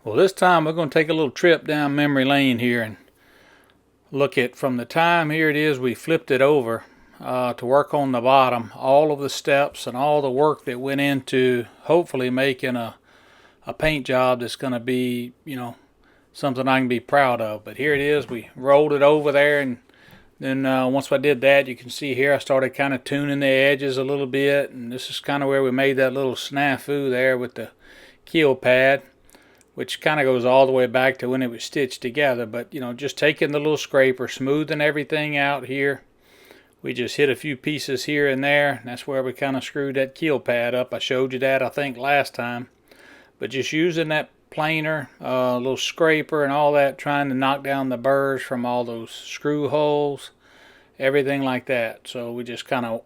Well, this time we're going to take a little trip down memory lane here and look at from the time here it is we flipped it over to work on the bottom, all of the steps and all the work that went into hopefully making a paint job that's going to be, something I can be proud of. But here it is, we rolled it over there, and then once I did that, you can see here I started kind of tuning the edges a little bit, and this is kind of where we made that little snafu there with the keel pad, which kind of goes all the way back to when it was stitched together. But just taking the little scraper, smoothing everything out here. We just hit a few pieces here and there, and that's where we kind of screwed that keel pad up. I showed you that I think last time. But just using that planer, little scraper and all that, trying to knock down the burrs from all those screw holes, everything like that. So we just kind of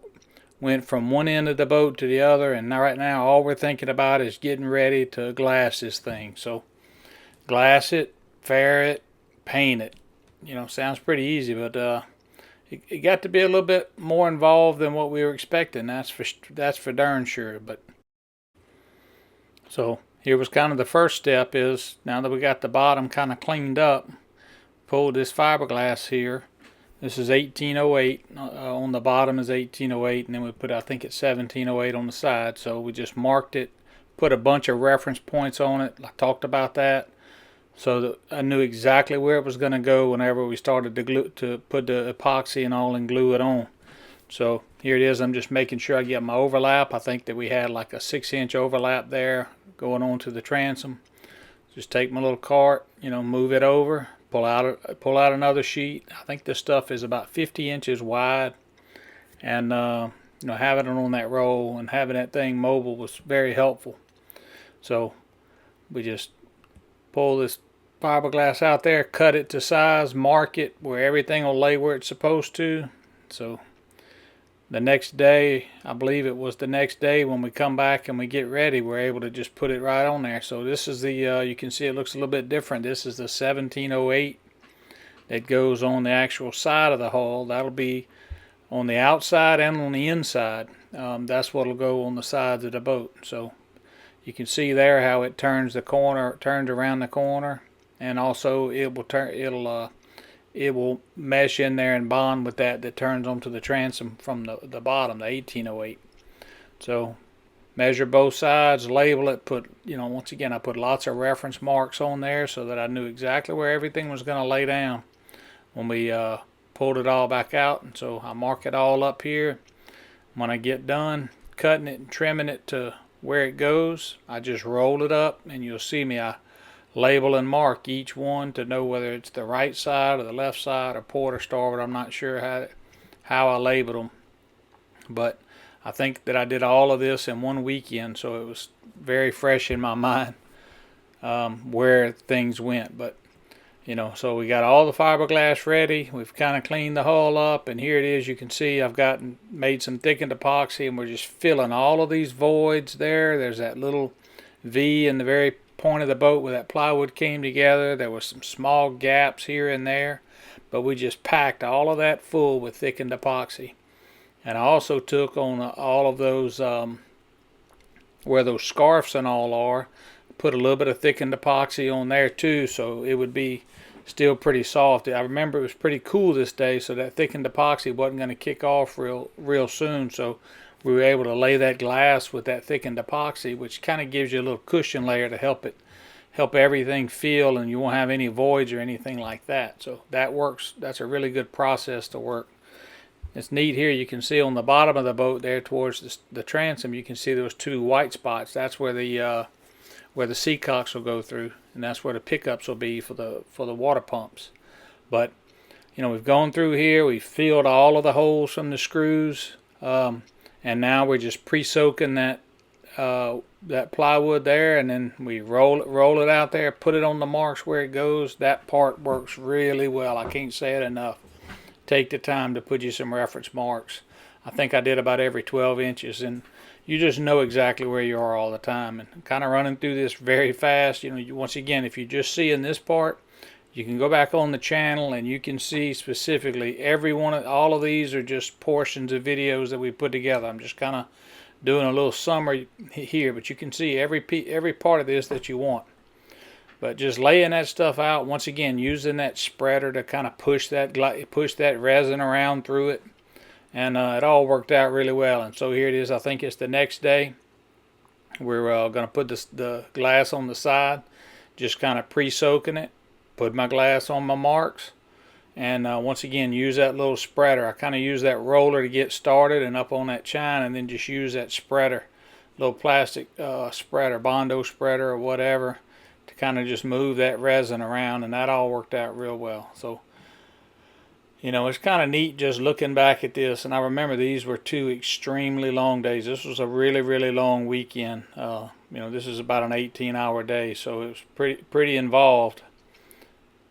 went from one end of the boat to the other, and right now all we're thinking about is getting ready to glass this thing. So glass it, fair it, paint it. Sounds pretty easy, but it got to be a little bit more involved than what we were expecting. That's for darn sure. But so here was kind of the first step, is now that we got the bottom kind of cleaned up, pulled this fiberglass here. This is 1808, on the bottom is 1808, and then we put, I think it's 1708 on the side. So we just marked it, put a bunch of reference points on it. I talked about that, so that I knew exactly where it was going to go whenever we started to put the epoxy and all and glue it on. So here it is, I'm just making sure I get my overlap. I think that we had like a 6-inch overlap there going on to the transom. Just take my little cart, move it over, pull out another sheet. I think this stuff is about 50 inches wide, and having it on that roll and having that thing mobile was very helpful. So we just pull this fiberglass out there, cut it to size, mark it where everything will lay where it's supposed to. So the next day, I believe it was the next day when we come back and we get ready, we're able to just put it right on there. So this is the, you can see it looks a little bit different. This is the 1708 that goes on the actual side of the hull. That'll be on the outside and on the inside. That's what'll go on the sides of the boat. So you can see there how it turns the corner, turns around the corner, and also it will mesh in there and bond with that turns onto the transom from the bottom, the 1808. So measure both sides, label it, put, once again, I put lots of reference marks on there so that I knew exactly where everything was going to lay down when we pulled it all back out. And so I mark it all up here. When I get done cutting it and trimming it to where it goes, I just roll it up, and you'll see me, I label and mark each one to know whether it's the right side or the left side or port or starboard. I'm not sure how I labeled them, but I think that I did all of this in one weekend, so it was very fresh in my mind where things went. But so we got all the fiberglass ready. We've kind of cleaned the hull up, and here it is. You can see I've made some thickened epoxy, and we're just filling all of these voids there. There's that little V in the very point of the boat where that plywood came together. There was some small gaps here and there, but we just packed all of that full with thickened epoxy. And I also took on all of those where those scarfs and all are, put a little bit of thickened epoxy on there too, so it would be still pretty soft. I remember it was pretty cool this day, so that thickened epoxy wasn't going to kick off real soon. So we were able to lay that glass with that thickened epoxy, which kind of gives you a little cushion layer to help everything feel, and you won't have any voids or anything like that. So that works. That's a really good process to work. It's neat here. You can see on the bottom of the boat there towards the transom, you can see those two white spots. That's where the seacocks will go through, and that's where the pickups will be for the water pumps. But we've gone through here. We've filled all of the holes from the screws. And now we're just pre-soaking that plywood there, and then we roll it out there, put it on the marks where it goes. That part works really well. I can't say it enough. Take the time to put you some reference marks. I think I did about every 12 inches, and you just know exactly where you are all the time. And kind of running through this very fast. Once again, if you're just seeing this part, you can go back on the channel and you can see specifically all of these are just portions of videos that we put together. I'm just kind of doing a little summary here, but you can see every part of this that you want. But just laying that stuff out, once again, using that spreader to kind of push that resin around through it. And it all worked out really well. And so here it is. I think it's the next day. We're going to put the glass on the side, just kind of pre-soaking it. Put my glass on my marks. And once again, use that little spreader. I kind of use that roller to get started and up on that chine, and then just use that spreader, little plastic spreader, Bondo spreader or whatever, to kind of just move that resin around, and that all worked out real well. So, you know, it's kind of neat just looking back at this, and I remember these were 2 extremely long days. This was a really, really long weekend. You know, this is about an 18-hour day, so it was pretty involved.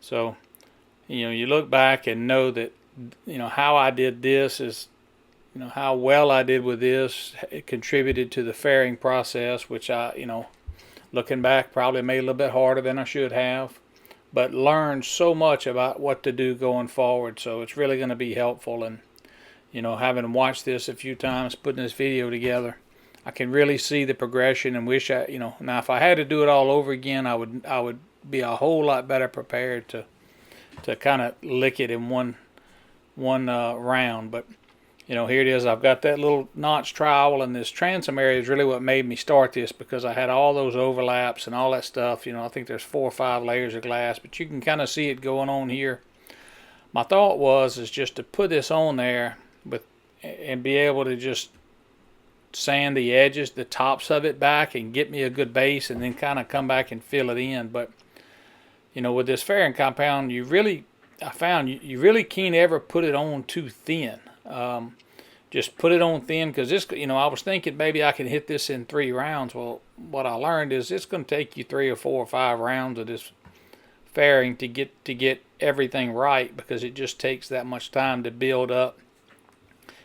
So, you know, you look back and know that, you know, how I did this is, you know, how well I did with this, it contributed to the fairing process, which I, you know, looking back, probably made a little bit harder than I should have, but learned so much about what to do going forward. So it's really going to be helpful. And, you know, having watched this a few times, putting this video together, I can really see the progression and wish I, you know, now if I had to do it all over again, I would be a whole lot better prepared to kind of lick it in one round. But, you know, here it is. I've got that little notch trowel, and this transom area is really what made me start this, because I had all those overlaps and all that stuff. You know, I think there's 4 or 5 layers of glass, but you can kind of see it going on here. My thought is just to put this on there and be able to just sand the edges, the tops of it back, and get me a good base, and then kind of come back and fill it in. But, you know, with this fairing compound, I found you really can't ever put it on too thin. Just put it on thin, because this, you know, I was thinking maybe I can hit this in 3 rounds. Well, what I learned is it's going to take you 3 or 4 or 5 rounds of this fairing to get everything right, because it just takes that much time to build up,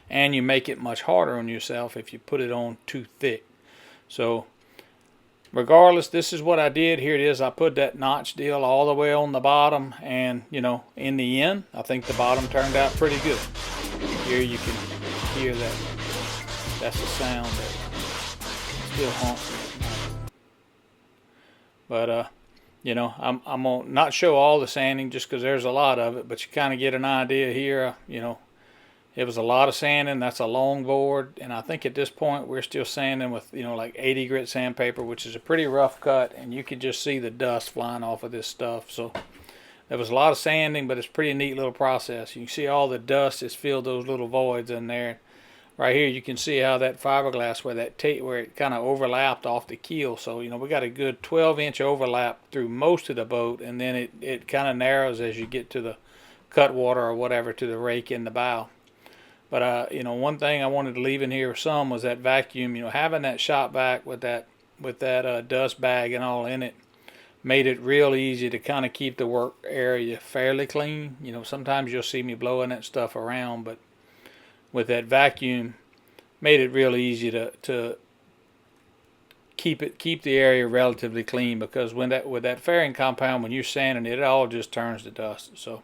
and you make it much harder on yourself if you put it on too thick. So regardless, this is what I did. Here it is. I put that notch deal all the way on the bottom, and, you know, in the end, I think the bottom turned out pretty good. Here you can hear that. That's the sound that still haunts me. But you know, I'm gonna not show all the sanding just because there's a lot of it, but you kind of get an idea here. You know, it was a lot of sanding. That's a long board, and I think at this point we're still sanding with, you know, like 80 grit sandpaper, which is a pretty rough cut, and you can just see the dust flying off of this stuff. So there was a lot of sanding, but it's a pretty neat little process. You can see all the dust has filled those little voids in there. Right here you can see how that fiberglass, where it kind of overlapped off the keel. So, you know, we got a good 12-inch overlap through most of the boat, and then it kind of narrows as you get to the cutwater or whatever, to the rake in the bow. But you know, one thing I wanted to leave in here some was that vacuum. You know, having that shop vac with that dust bag and all in it made it real easy to kind of keep the work area fairly clean. You know, sometimes you'll see me blowing that stuff around, but with that vacuum, made it real easy to keep the area relatively clean, because with that fairing compound, when you're sanding it, it all just turns to dust. So,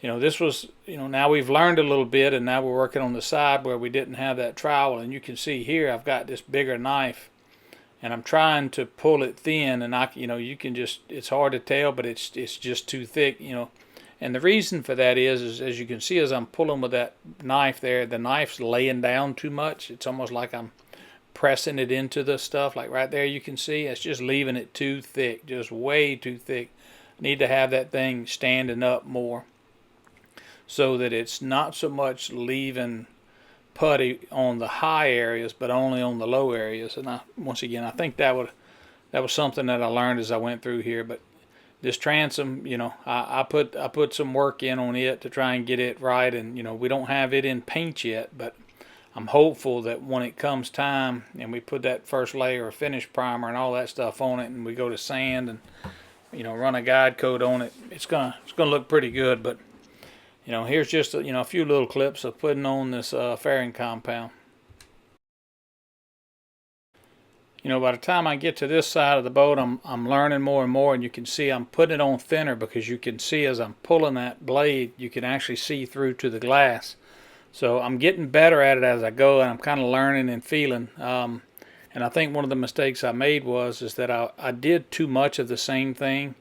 you know, this was, you know, now we've learned a little bit, and now we're working on the side where we didn't have that trowel, and you can see here I've got this bigger knife, and I'm trying to pull it thin, and you know, you can just, it's hard to tell, but it's just too thick, you know. And the reason for that is as you can see, as I'm pulling with that knife there, the knife's laying down too much. It's almost like I'm pressing it into the stuff. Like right there you can see, it's just leaving it too thick, just way too thick. I need to have that thing standing up more, so that it's not so much leaving putty on the high areas, but only on the low areas. And once again, I think that was something that I learned as I went through here. But this transom, you know, I put some work in on it to try and get it right, and, you know, we don't have it in paint yet, but I'm hopeful that when it comes time and we put that first layer of finish primer and all that stuff on it, and we go to sand and, you know, run a guide coat on it, it's gonna look pretty good. But, you know, here's just you know, a few little clips of putting on this fairing compound. You know, by the time I get to this side of the boat, I'm learning more and more, and you can see I'm putting it on thinner, because you can see as I'm pulling that blade, you can actually see through to the glass. So I'm getting better at it as I go, and I'm kind of learning and feeling. And I think one of the mistakes I made is that I did too much of the same thing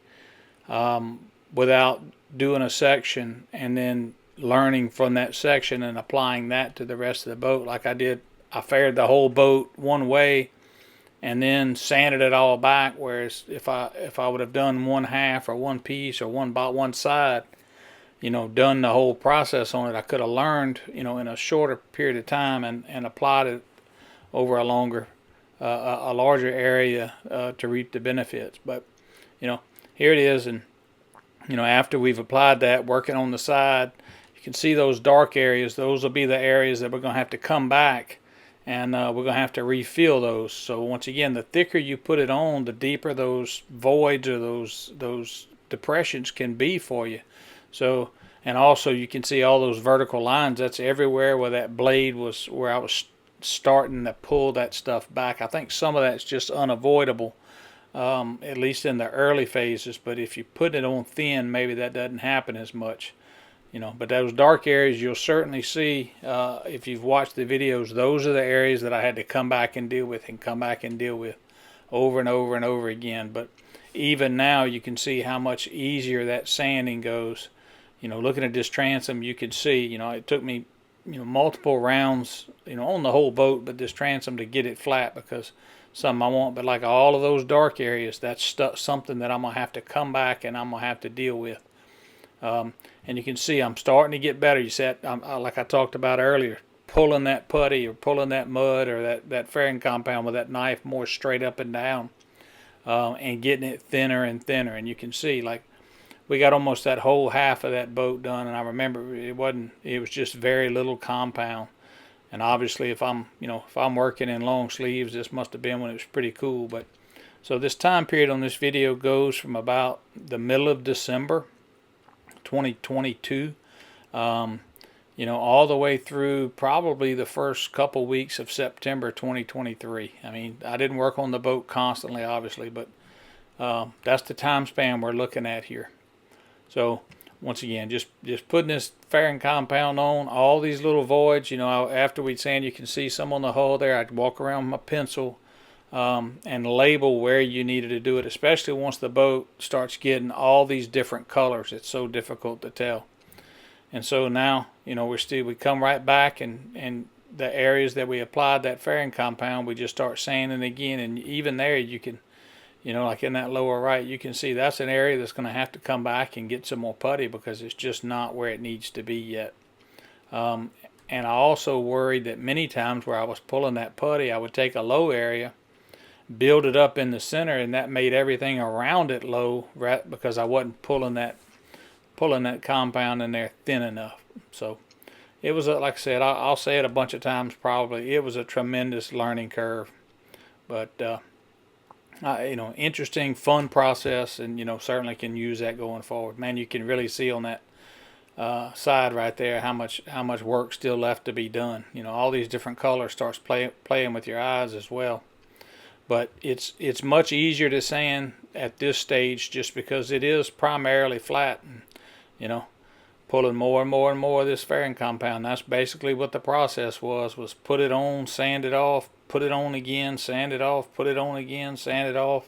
without doing a section and then learning from that section and applying that to the rest of the boat. Like I faired the whole boat one way and then sanded it all back. Whereas if I would have done one half or one piece or one side, done the whole process on it, I could have learned, in a shorter period of time and applied it over a larger area to reap the benefits. But here it is, and after we've applied that, working on the side, you can see those dark areas. Those will be the areas that we're going to have to come back, and we're going to have to refill those. So once again, the thicker you put it on, the deeper those voids or those depressions can be for you. So, and also you can see all those vertical lines. That's everywhere where that blade was, where I was starting to pull that stuff back. I think some of that's just unavoidable, at least in the early phases. But if you put it on thin, maybe that doesn't happen as much. But those dark areas you'll certainly see if you've watched the videos. Those are the areas that I had to come back and deal with over and over and over again. But even now you can see how much easier that sanding goes. Looking at this transom, you can see, it took me, multiple rounds, on the whole boat, but this transom to get it flat, because something I want. But like all of those dark areas, that's something that I'm going to have to come back and I'm going to have to deal with. And you can see I'm starting to get better. You said, like I talked about earlier, pulling that putty or pulling that mud or that fairing compound with that knife more straight up and down, and getting it thinner and thinner. And you can see, like, we got almost that whole half of that boat done, and I remember it was just very little compound. And obviously if I'm working in long sleeves, this must have been when it was pretty cool. But so this time period on this video goes from about the middle of December 2022, all the way through probably the first couple weeks of September 2023. I mean, I didn't work on the boat constantly, obviously, but that's the time span we're looking at here. So once again, just putting this fairing compound on all these little voids. After we'd sand, you can see some on the hull there. I'd walk around with my pencil and label where you needed to do it, especially once the boat starts getting all these different colors. It's so difficult to tell. And so now, we come right back, and the areas that we applied that fairing compound, we just start sanding again. And even there, you can, like in that lower right, you can see that's an area that's going to have to come back and get some more putty, because it's just not where it needs to be yet. And I also worried that many times where I was pulling that putty, I would take a low area, build it up in the center, and that made everything around it low, right, because I wasn't pulling that compound in there thin enough. So it was like I said, I'll say it a bunch of times probably, it was a tremendous learning curve. But interesting, fun process, and certainly can use that going forward. Man, you can really see on that side right there how much work still left to be done. All these different colors starts playing with your eyes as well. But it's much easier to sand at this stage, just because it is primarily flat, and pulling more and more and more of this fairing compound. That's basically what the process was put it on, sand it off, put it on again, sand it off, put it on again, sand it off,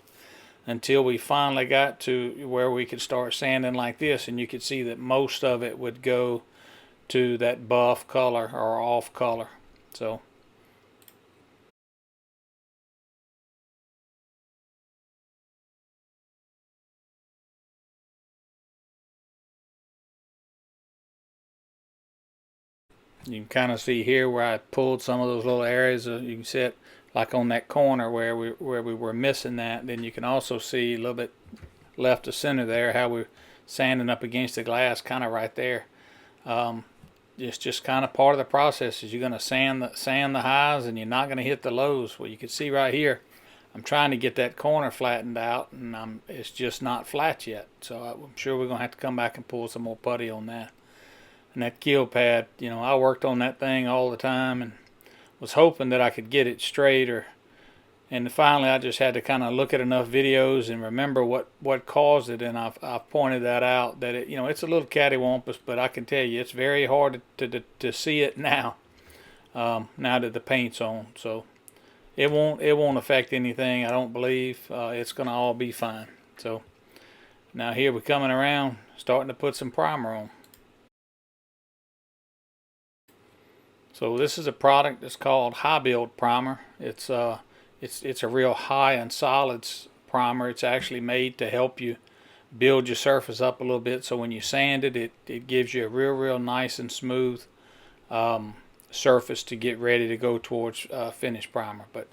until we finally got to where we could start sanding like this. And you could see that most of it would go to that buff color or off color. So you can kind of see here where I pulled some of those little areas. You can see it like on that corner where we were missing that. Then you can also see a little bit left of center there how we're sanding up against the glass, kind of right there. It's just kind of part of the process. Is you're going to sand the highs, and you're not going to hit the lows. Well, you can see right here, I'm trying to get that corner flattened out, and it's just not flat yet. So I'm sure we're going to have to come back and pull some more putty on that. And that keel pad, I worked on that thing all the time and was hoping that I could get it straight, and finally I just had to kind of look at enough videos and remember what caused it. And I've pointed that out, that it's a little cattywampus, but I can tell you it's very hard to see it now, now that the paint's on. So it won't affect anything, I don't believe. It's gonna all be fine. So now here we're coming around, starting to put some primer on. So this is a product that's called High Build Primer. It's a real high and solids primer. It's actually made to help you build your surface up a little bit, so when you sand it, it gives you a real nice and smooth surface to get ready to go towards finished primer. But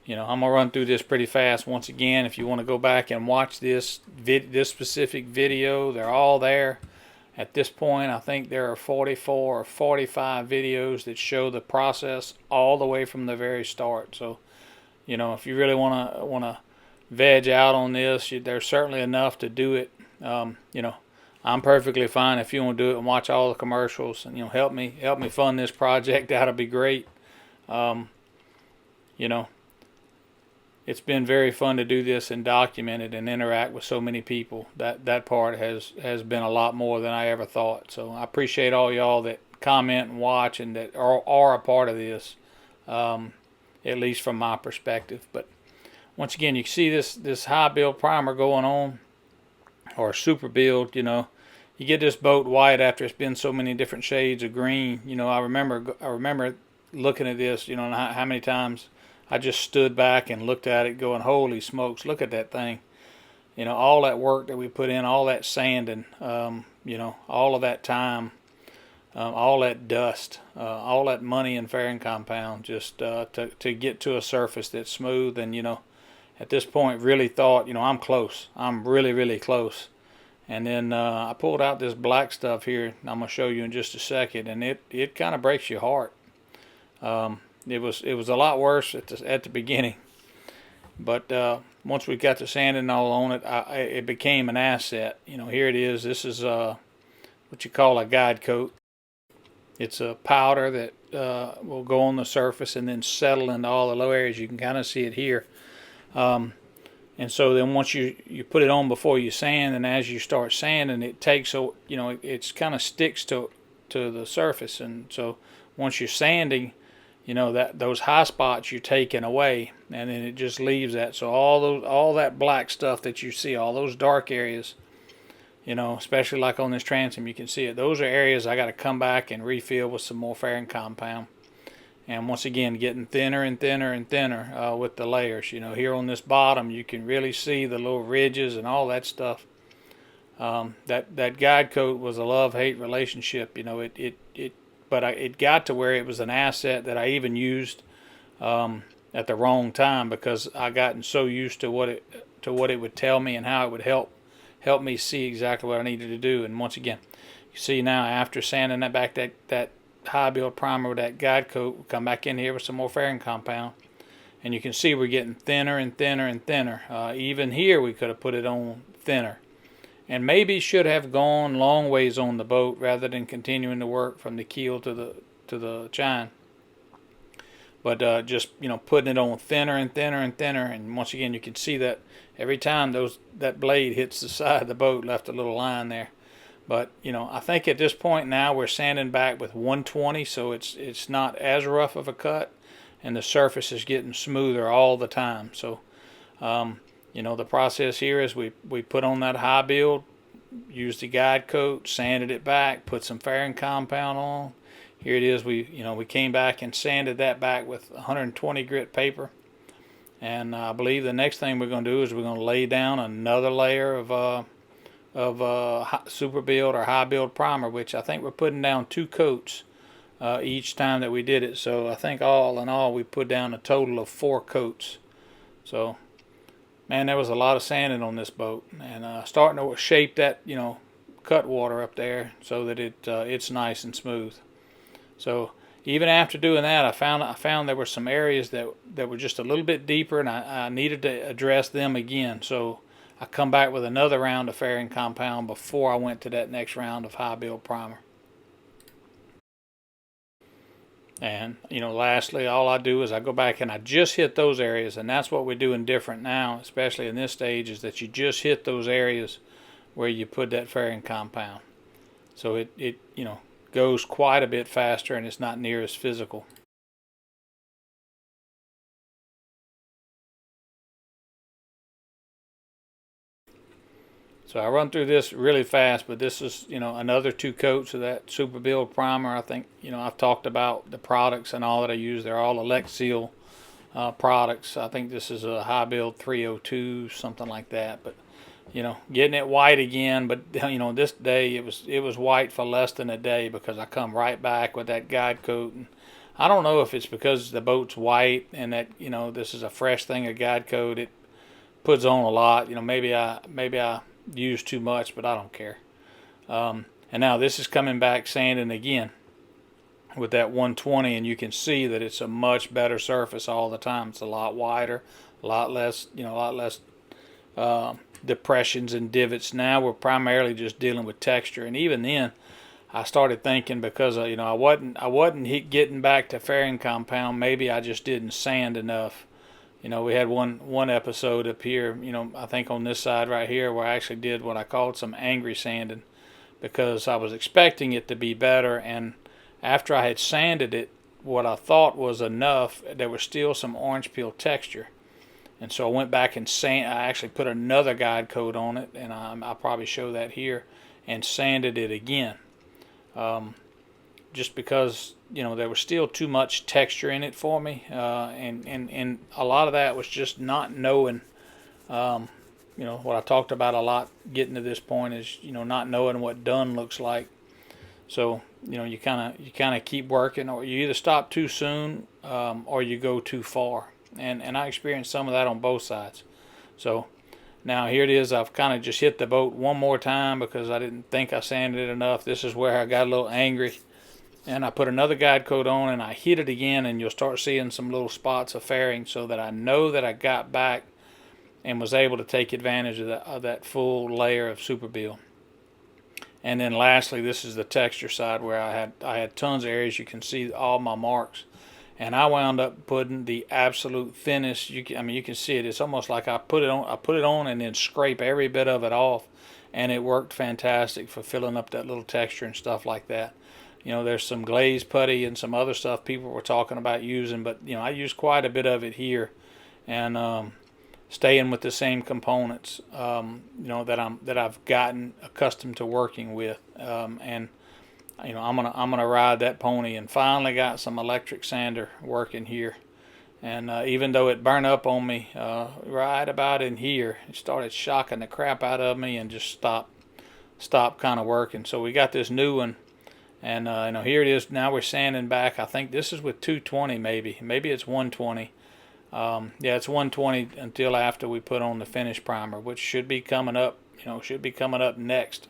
I'm gonna run through this pretty fast. Once again, if you want to go back and watch this specific video, they're all there. At this point, I think there are 44 or 45 videos that show the process all the way from the very start. So, if you really wanna veg out on this, there's certainly enough to do it. I'm perfectly fine if you want to do it and watch all the commercials and help me fund this project. That'll be great. It's been very fun to do this and document it and interact with so many people. That part has been a lot more than I ever thought. So I appreciate all y'all that comment and watch and that are a part of this, at least from my perspective. But once again, you can see this high build primer going on, or super build. You get this boat white after it's been so many different shades of green. I remember looking at this, and how many times I just stood back and looked at it going, holy smokes, look at that thing. All that work that we put in, all that sanding, all of that time, all that dust, all that money and fairing compound just to get to a surface that's smooth. And, at this point really thought, I'm close. I'm really close. And then I pulled out this black stuff here. I'm going to show you in just a second. And it kind of breaks your heart. It was a lot worse at the beginning, but once we got the sanding all on it, it became an asset. Here it is. This is what you call a guide coat. It's a powder that will go on the surface and then settle into all the low areas. You can kind of see it here. And so then once you put it on before you sand, and as you start sanding, it takes it's kind of sticks to the surface. And so once you're sanding, that those high spots you're taking away, and then it just leaves that. So all that black stuff that you see, all those dark areas, especially like on this transom, you can see it. Those are areas I got to come back and refill with some more fairing compound. And once again, getting thinner and thinner and thinner with the layers. Here on this bottom, you can really see the little ridges and all that stuff. That guide coat was a love-hate relationship. But it got to where it was an asset that I even used at the wrong time, because I gotten so used to what it would tell me and how it would help me see exactly what I needed to do. And once again, you see now, after sanding that back, that high build primer with that guide coat, we'll come back in here with some more fairing compound, and you can see we're getting thinner and thinner and thinner. Even here we could have put it on thinner, and maybe should have gone long ways on the boat rather than continuing to work from the keel to the chine. But just putting it on thinner and thinner and thinner, and once again you can see that every time that blade hits the side of the boat, left a little line there. But I think at this point now we're sanding back with 120, so it's not as rough of a cut, and the surface is getting smoother all the time. So the process here is we put on that high build, used the guide coat, sanded it back, put some fairing compound on. Here it is. We came back and sanded that back with 120 grit paper. And I believe the next thing we're going to do is we're going to lay down another layer of super build or high build primer, which I think we're putting down 2 coats each time that we did it. So I think all in all we put down a total of 4 coats. So man, there was a lot of sanding on this boat, and starting to shape that cut water up there so that it's nice and smooth. So even after doing that, I found there were some areas that were just a little bit deeper, and I needed to address them again. So I come back with another round of fairing compound before I went to that next round of high build primer. And lastly, all I do is I go back and I just hit those areas, and that's what we're doing different now, especially in this stage, is that you just hit those areas where you put that fairing compound. So it goes quite a bit faster, and it's not near as physical. So I run through this really fast, but this is, another 2 coats of that Super Build primer. I think, I've talked about the products and all that I use. They're all Elect Seal products. I think this is a High Build 302, something like that. But getting it white again. But this day it was white for less than a day because I come right back with that guide coat. And I don't know if it's because the boat's white and that this is a fresh thing of guide coat. It puts on a lot. Maybe I use too much, but I don't care. And now this is coming back sanding again with that 120, and you can see that it's a much better surface all the time. It's a lot wider, a lot less depressions and divots. Now we're primarily just dealing with texture, and even then I started thinking, because I wasn't getting back to fairing compound. Maybe I just didn't sand enough. We had one episode up here, I think on this side right here, where I actually did what I called some angry sanding, because I was expecting it to be better, and after I had sanded it, what I thought was enough, there was still some orange peel texture. And so I went back and I actually put another guide coat on it, and I'll probably show that here, and sanded it again. Just because, there was still too much texture in it for me. And a lot of that was just not knowing, what I talked about a lot getting to this point is, not knowing what done looks like. So, you kind of keep working, or you either stop too soon or you go too far. And I experienced some of that on both sides. So now here it is. I've kind of just hit the boat one more time because I didn't think I sanded it enough. This is where I got a little angry. And I put another guide coat on and I hit it again, and you'll start seeing some little spots of fairing, so that I know that I got back and was able to take advantage of that full layer of Super Build. And then lastly, this is the texture side, where I had tons of areas. You can see all my marks, and I wound up putting the absolute thinnest. You can see it. It's almost like I put it on and then scrape every bit of it off, and it worked fantastic for filling up that little texture and stuff like that. There's some glazed putty and some other stuff people were talking about using, but I used quite a bit of it here, and staying with the same components, that I've gotten accustomed to working with, and I'm gonna ride that pony, and finally got some electric sander working here, and even though it burned up on me right about in here, it started shocking the crap out of me and just stopped kind of working. So we got this new one. And here it is. Now we're sanding back. I think this is with 220, maybe it's 120. Yeah, it's 120 until after we put on the finish primer, which should be coming up. Next.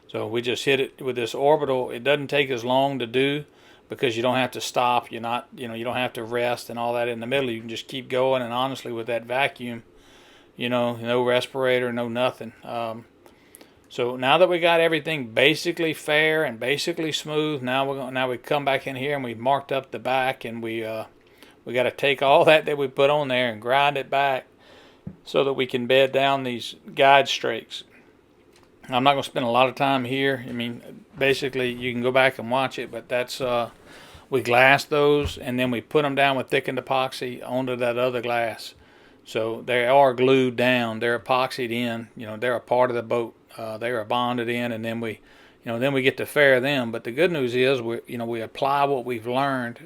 So we just hit it with this orbital. It doesn't take as long to do because you don't have to stop. You don't have to rest and all that in the middle. You can just keep going. And honestly, with that vacuum, no respirator, no nothing. So now that we got everything basically fair and basically smooth, now we come back in here and we marked up the back, and we got to take all that we put on there and grind it back so that we can bed down these guide strakes. I'm not going to spend a lot of time here. Basically you can go back and watch it, but that's we glass those, and then we put them down with thickened epoxy onto that other glass. So they are glued down. They're epoxied in. They're a part of the boat. They are bonded in, and then we get to fair them. But the good news is we apply what we've learned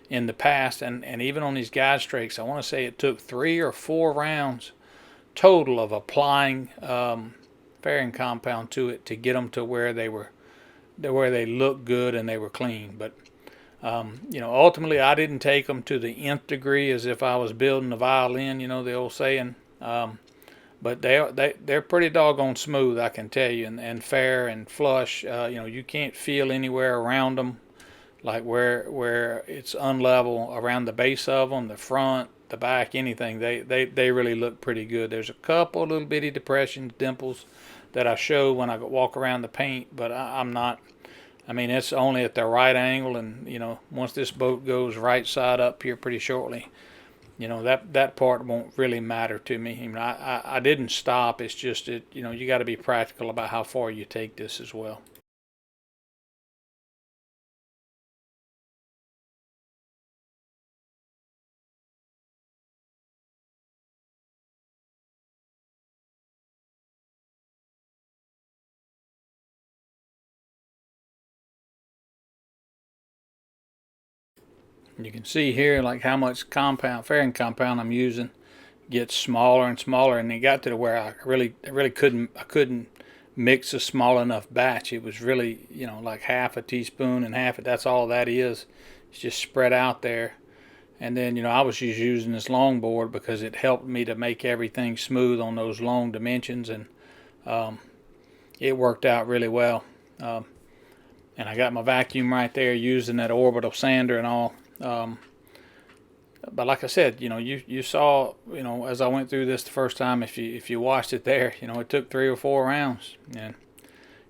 in the past, and even on these guide strakes, I want to say it took 3 or 4 rounds total of applying fairing compound to it to get them to where they looked good and they were clean. But ultimately, I didn't take them to the nth degree as if I was building a violin, the old saying. But they're pretty doggone smooth, I can tell you, and fair and flush. You can't feel anywhere around them, like where it's unlevel around the base of them, the front, the back, anything. They really look pretty good. There's a couple little bitty depressions, dimples that I show when I walk around the paint, but I'm not. It's only at the right angle, and once this boat goes right side up here pretty shortly, that part won't really matter to me. I didn't stop. It's just you got to be practical about how far you take this as well. You can see here like how much compound, fairing compound I'm using gets smaller and smaller, and it got to where I really couldn't mix a small enough batch. It was really, you know, like half a teaspoon and half. That's all that is. It's just spread out there. And then, you know, I was just using this long board because it helped me to make everything smooth on those long dimensions, and it worked out really well. And I got my vacuum right there using that orbital sander and all. But like I said, you know, you saw, you know, as I went through this the first time, if you watched it there, you know, it took 3 or 4 rounds. And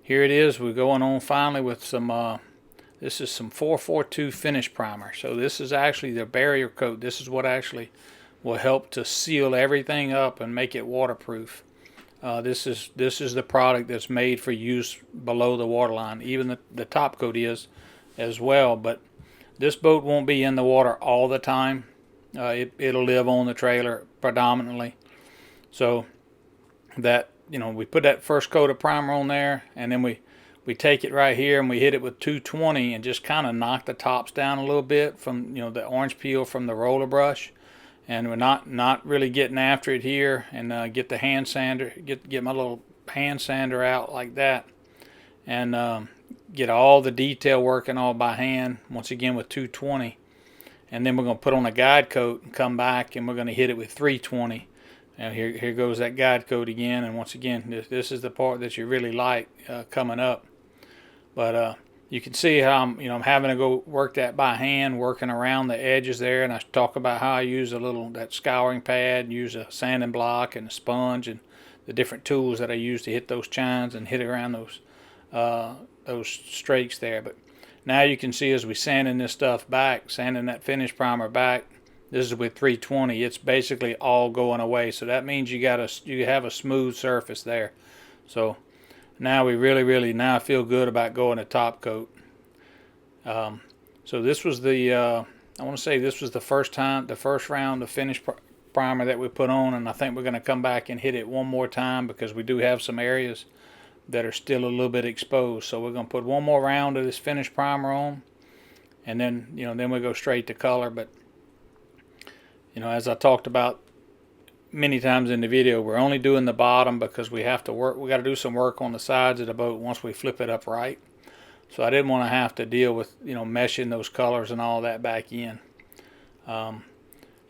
here it is. We're going on finally with some, this is some 442 finish primer. So this is actually the barrier coat. This is what actually will help to seal everything up and make it waterproof. This is the product that's made for use below the waterline. Even the top coat is as well, but this boat won't be in the water all the time. It'll live on the trailer predominantly. So that, you know, we put that first coat of primer on there, and then we take it right here and we hit it with 220 and just kind of knock the tops down a little bit from, you know, the orange peel from the roller brush. And we're not really getting after it here, and get the hand sander, get my little hand sander out like that, and get all the detail working all by hand, once again with 220. And then we're going to put on a guide coat and come back, and we're going to hit it with 320. And here goes that guide coat again, and once again, this is the part that you really like coming up. But you can see how I'm having to go work that by hand, working around the edges there. And I talk about how I use that scouring pad, use a sanding block and a sponge, and the different tools that I use to hit those chines and hit around those streaks there. But now you can see as we sanding this stuff back, sanding that finish primer back, this is with 320. It's basically all going away. So that means you have a smooth surface there. So now we really now feel good about going to top coat. So this was I want to say this was the first round of finish primer that we put on, and I think we're going to come back and hit it one more time because we do have some areas that are still a little bit exposed. So we're going to put one more round of this finish primer on, and then, you know, then we go straight to color. But, you know, as I talked about many times in the video, we're only doing the bottom because we got to do some work on the sides of the boat once we flip it up right. So I didn't want to have to deal with, you know, meshing those colors and all that back in.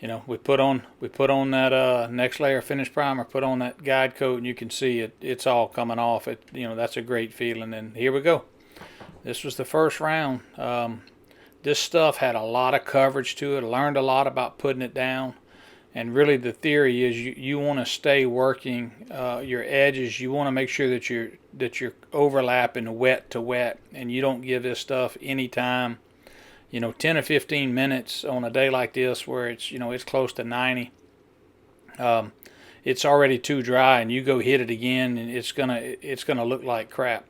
You know, we put on that next layer of finish primer, put on that guide coat, and you can see it's all coming off. You know, that's a great feeling. And here we go. This was the first round. This stuff had a lot of coverage to it. I learned a lot about putting it down. And really the theory is you want to stay working your edges. You want to make sure that you're overlapping wet to wet, and you don't give this stuff any time. You know, 10 or 15 minutes on a day like this where it's, you know, it's close to 90. It's already too dry, and you go hit it again, and it's gonna look like crap.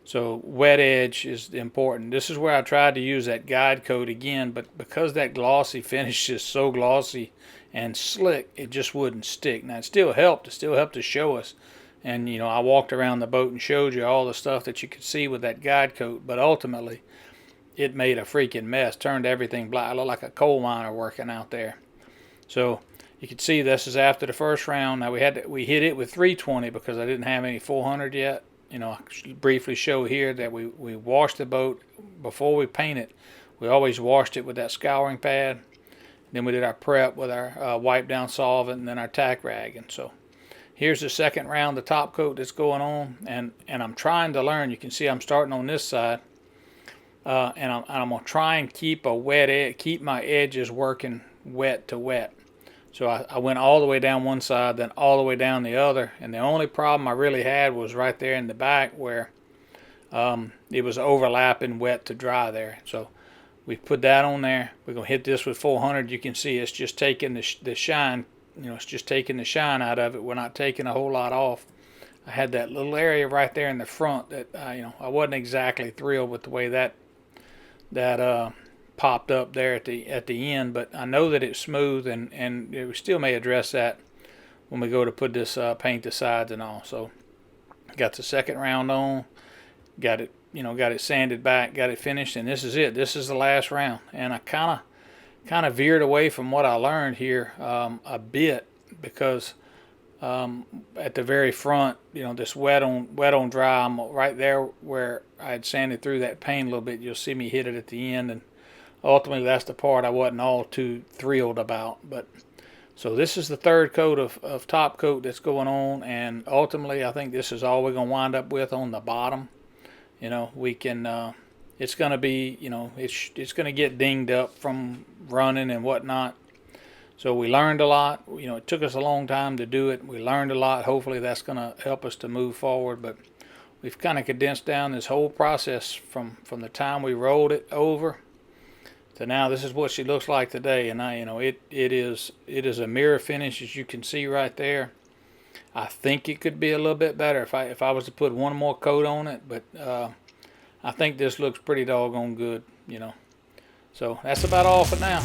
So wet edge is important. This is where I tried to use that guide coat again, but because that glossy finish is so glossy and slick, it just wouldn't stick. Now it still helped to show us, and, you know, I walked around the boat and showed you all the stuff that you could see with that guide coat, but ultimately it made a freaking mess, turned everything black. I looked like a coal miner working out there. So you can see this is after the first round. Now we hit it with 320 because I didn't have any 400 yet. You know, I briefly show here that we washed the boat before we paint it. We always washed it with that scouring pad. Then we did our prep with our wipe down solvent, and then our tack rag. And so here's the second round of top coat that's going on, and I'm trying to learn. You can see I'm starting on this side, and I'm gonna try and keep my edges working wet to wet. So I went all the way down one side, then all the way down the other, and the only problem I really had was right there in the back where it was overlapping wet to dry there. So we put that on there. We're gonna hit this with 400. You can see it's just taking the shine. You know, it's just taking the shine out of it. We're not taking a whole lot off. I had that little area right there in the front that you know, I wasn't exactly thrilled with the way that popped up there at the end, but I know that it's smooth, and we still may address that when we go to put this paint the sides and all. So got the second round on, got it sanded back, got it finished, and this is it. This is the last round, and I kind kind of veered away from what I learned here a bit, because at the very front, this wet on dry, I'm right there where I had sanded through that paint a little bit. You'll see me hit it at the end, and ultimately that's the part I wasn't all too thrilled about. But so this is the third coat of top coat that's going on, and ultimately I think this is all we're going to wind up with on the bottom. We can it's going to be, it's going to get dinged up from running and whatnot. So we learned a lot. It took us a long time to do it. We learned a lot. Hopefully that's going to help us to move forward. But we've kind of condensed down this whole process from the time we rolled it over to now. This is what she looks like today. And it is a mirror finish, as you can see right there. I think it could be a little bit better if I was to put one more coat on it, but I think this looks pretty doggone good. So that's about all for now.